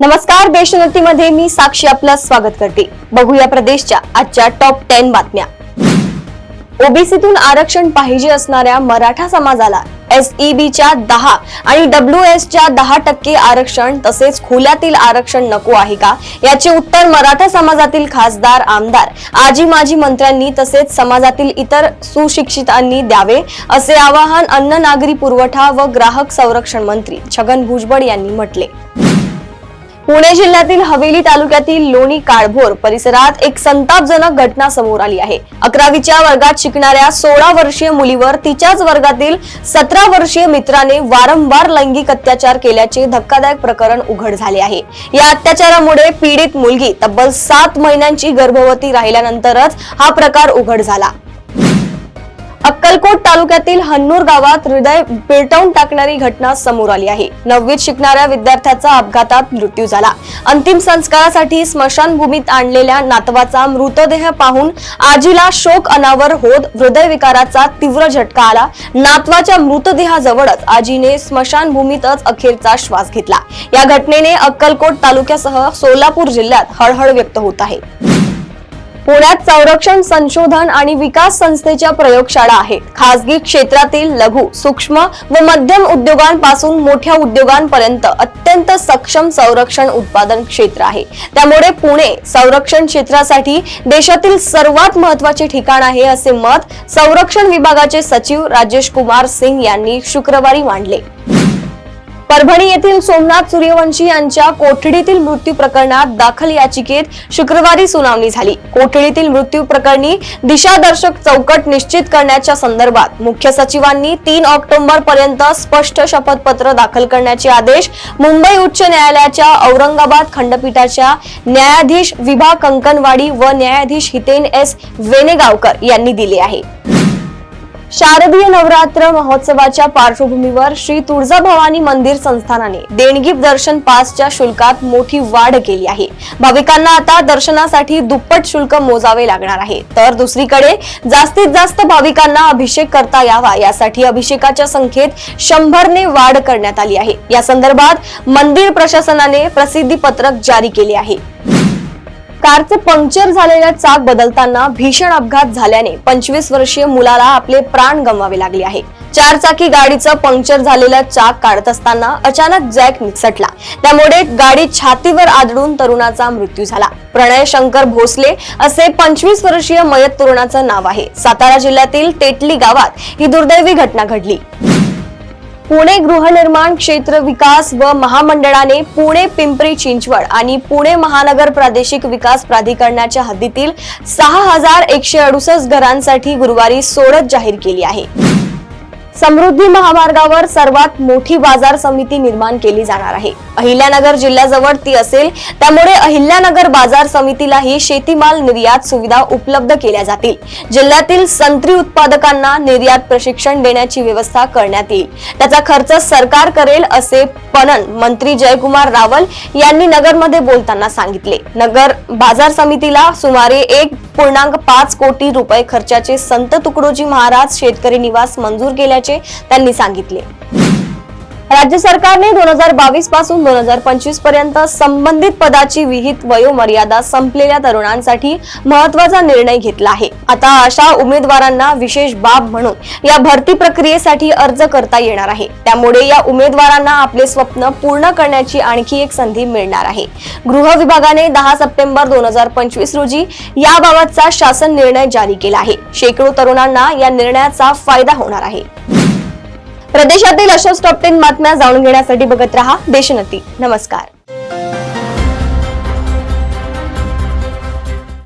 नमस्कार, देशोन्नतीमध्ये मी साक्षी आपलं स्वागत करते। बघूया प्रदेशच्या आजच्या टॉप 10 बातम्या। ओबीसीतून आरक्षण पाहिजे असणाऱ्या मराठा समाजाला एसईबीच्या 10 आणि डब्ल्यूएसच्या 10% आरक्षण तसेच खुल्यातील आरक्षण नको आहे का, याचे उत्तर मराठा समाजातील खासदार, आमदार, आजी माजी मंत्र्यांनी तसेच समाजातील इतर सुशिक्षितांनी द्यावे, असे आवाहन अन्न नागरी पुरवठा व ग्राहक संरक्षण मंत्री छगन भुजबळ यांनी म्हटले। पुणे जिल्ह्यातील हवेली तालुक्यातील लोणी काळभोर परिसरात एक संतापजनक घटना समोर आली आहे। 11वीच्या वर्गात शिकणाऱ्या 16 वर्षीय मुलीवर तिच्याच वर्गातील 17 वर्षीय मित्राने वारंवार लैंगिक अत्याचार केल्याचे धक्कादायक प्रकरण उघड झाले आहे। या अत्याचारामुळे पीडित मुलगी तब्बल 7 महिन्यांची गर्भवती राहिल्यानंतरच हा प्रकार उघड झाला। अक्कलकोट तालुक्यातील हन्नूर गावात हृदय पेटवून टाकणारी घटना समोर आली आहे। 9वीत शिकणाऱ्या विद्यार्थ्याचा अपघातात मृत्यू झाला। अंतिम संस्कारासाठी स्मशानभूमीत आणलेल्या नातवाचा मृतदेह पाहून आजीला शोक अनावर होत हृदयविकाराचा तीव्र झटका आला। नातवाच्या मृतदेहाजवळच आजीने स्मशानभूमीतच अखेरचा श्वास घेतला। या घटनेने अक्कलकोट तालुक्यासह सोलापूर जिल्ह्यात हळहळ व्यक्त होत आहे। पुण्यात संरक्षण संशोधन आणि विकास संस्थेच्या प्रयोगशाळा आहेत। खासगी क्षेत्रातील लघु, सूक्ष्म व मध्यम उद्योगांपासून मोठ्या उद्योगांपर्यंत अत्यंत सक्षम संरक्षण उत्पादन क्षेत्र आहे। त्यामुळे पुणे संरक्षण क्षेत्रासाठी देशातील सर्वात महत्त्वाचे ठिकाण आहे, असे मत संरक्षण विभागाचे सचिव राजेश कुमार सिंग यांनी शुक्रवारी मांडले। परभणी येथील सोमनाथ सूर्यवंशी यांच्या कोठडीतील मृत्यू प्रकरणात दाखल याचिकेत शुक्रवारी सुनावणी झाली। कोठडीतील मृत्यू प्रकरणी दिशादर्शक चौकट निश्चित करण्याच्या संदर्भात मुख्य सचिवांनी 3 ऑक्टोबर पर्यंत स्पष्ट शपथपत्र दाखल करण्याचे आदेश मुंबई उच्च न्यायालयाच्या औरंगाबाद खंडपीठाच्या न्यायाधीश विभा कंकणवाडी व न्यायाधीश हितेन एस वेनेगावकर यांनी दिले आहे। शारदीय नवरात्र महोत्सवाच्या पार्श्वभूमीवर श्री तुळजाभवानी मंदिर संस्थानाने देणगी दर्शन पासच्या शुल्कात मोठी वाढ केली आहे। भाविकांना आता दर्शनासाठी दुप्पट शुल्क मोजावे लागणार आहे। तर दुसरीकडे जास्तीत जास्त भाविकांना अभिषेक करता यावा यासाठी अभिषेकाच्या संख्येत 100 ने वाढ करण्यात आली आहे। या संदर्भात मंदिर प्रशासनाने प्रसिद्धी पत्रक जारी केले आहे। कारचे पंक्चर झालेल्या चाक बदलताना भीषण अपघात झाल्याने 25 वर्षीय मुलाला आपले प्राण गमवावे लागले आहे। 4 चाकी गाडीचं पंक्चर झालेलं चाक काढत असताना अचानक जॅक निसटला, त्यामुळे गाडी छातीवर आदळून तरुणाचा मृत्यू झाला। प्रणय शंकर भोसले असे 25 वर्षीय मयत तरुणाचं नाव आहे। सातारा जिल्ह्यातील तेटली गावात ही दुर्दैवी घटना घडली। पुणे गृहनिर्माण क्षेत्र विकास व महामंडळाने पुणे, पिंपरी चिंचवड आणि पुणे महानगर प्रादेशिक विकास प्राधिकरणाच्या हद्दीतील 6168 घरांसाठी गुरुवारी सोडत जाहीर केली आहे। समृद्धी महामार्गावर सर्वात मोठी बाजार समिती निर्माण केली जाणार आहे। अहिल्यानगर जिल्ह्याजवळ ती असेल, त्यामुळे अहिल्यानगर बाजार समितीलाही शेतीमाल निर्यात सुविधा उपलब्ध केल्या जातील। जिल्ह्यातील संत्री उत्पादकांना निर्यात प्रशिक्षण देण्याची व्यवस्था करण्यात येईल। त्याचा खर्च सरकार करेल, असे पणन मंत्री जयकुमार रावल यांनी नगरमध्ये बोलताना सांगितले। नगर बाजार समितीला सुमारे 1.5 कोटी रुपये खर्चाचे संत तुकडोजी महाराज शेतकरी निवास मंजूर केल्याचे त्यांनी सांगितले। राज्य सरकारने 2022 पासून 2025 पर्यंत संबंधित पदाची विहित वयोमर्यादा संपलेल्या तरुणांसाठी महत्त्वाचा निर्णय घेतला आहे। आता अशा उमेदवारांना विशेष बाब म्हणून या भरती प्रक्रियेसाठी अर्ज करता येणार आहे। त्यामुळे या उमेदवारांना आपले स्वप्न पूर्ण करण्याची आणखी एक संधी मिळणार आहे। गृह विभागाने 10 सप्टेंबर 2025 रोजी याबाबतचा शासन निर्णय जारी केला आहे। शेकडो तरुणांना या निर्णयाचा फायदा होणार आहे। प्रदेशातील अशाच टॉप 10 बातम्या जाणून घेण्यासाठी बघत रहा देशोन्नती। नमस्कार।